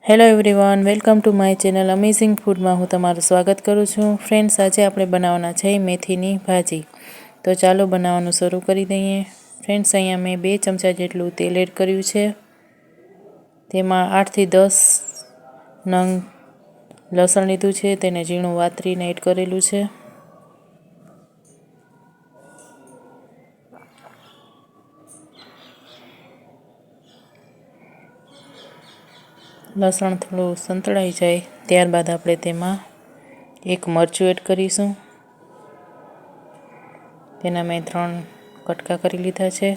Hello everyone, welcome to my channel amazing ફૂડમાં હું તમારું સ્વાગત કરું છું. ફ્રેન્ડ્સ, આજે આપણે બનાવવાના છે મેથીની ભાજી. તો ચાલો બનાવવાનું શરૂ કરી દઈએ. ફ્રેન્ડ્સ, અહીંયા મેં 2 ચમચા જેટલું તેલ એડ કર્યું છે. તેમાં 8થી 10 નંગ લસણ લીધું છે, તેને ઝીણું વાતરીને એડ કરેલું છે. લસણ થોડું સંતળાઈ જાય ત્યારબાદ આપણે તેમાં 1 મરચું એડ કરીશું. તેના મેં 3 કટકા કરી લીધા છે.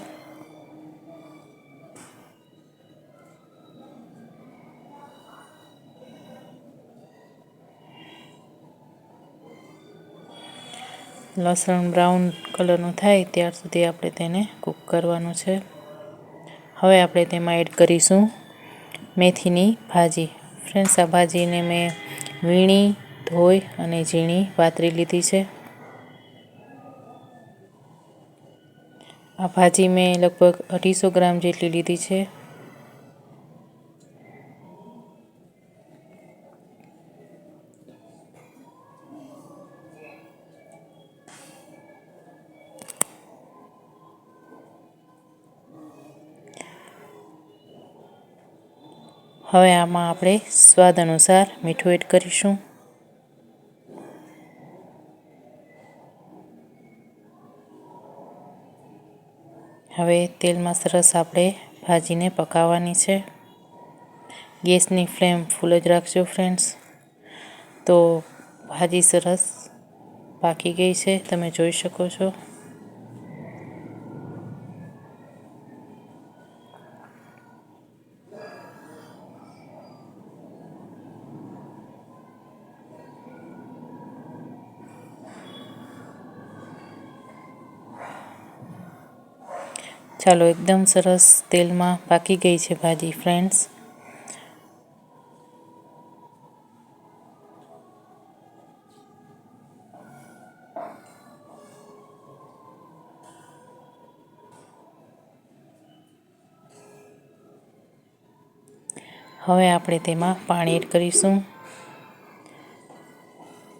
લસણ બ્રાઉન કલરનું થાય ત્યાર સુધી આપણે તેને કૂક કરવાનું છે. હવે આપણે તેમાં એડ કરીશું મેથીની ભાજી. ફ્રેન્ડ્સ, આ ભાજીને મેં વીણી, ધોઈ અને ઝીણી વાતરી લીધી છે. આ ભાજી મેં લગભગ 250 ગ્રામ જેટલી લીધી છે. હવે આમાં આપણે સ્વાદ અનુસાર મીઠું એડ કરીશું. હવે તેલમાં સરસ આપણે ભાજીને પકાવવાની છે. ગેસની ફ્લેમ ફૂલ જ રાખજો ફ્રેન્ડ્સ. તો ભાજી સરસ પાકી ગઈ છે, તમે જોઈ શકો છો. ચાલો, એકદમ સરસ તેલમાં પાકી ગઈ છે ભાજી ફ્રેન્ડ્સ. હવે આપણે તેમાં પાણી એડ કરીશું.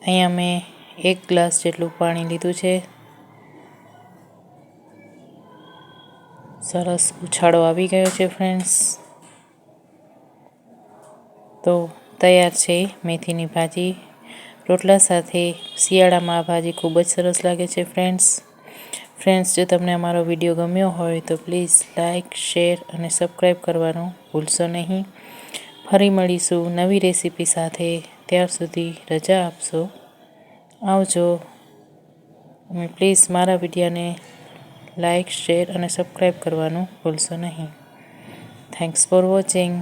અહીંયા મેં 1 ગ્લાસ જેટલું પાણી લીધું છે. સરસ ઉછાળો આવી ગયો છે ફ્રેન્ડ્સ. તો તૈયાર છે મેથીની ભાજી. રોટલા સાથે શિયાળામાં આ ભાજી ખૂબ જ સરસ લાગે છે ફ્રેન્ડ્સ. જો તમને અમારો વિડીયો ગમ્યો હોય તો પ્લીઝ લાઇક, શેર અને સબસ્ક્રાઈબ કરવાનું ભૂલશો નહીં. ફરી મળીશું નવી રેસીપી સાથે. ત્યાર સુધી રજા આપશો. આવજો. અને પ્લીઝ મારા વિડીયોને લાઇક, શેર અને સબસ્ક્રાઈબ કરવાનું ભૂલશો નહીં. Thanks for watching.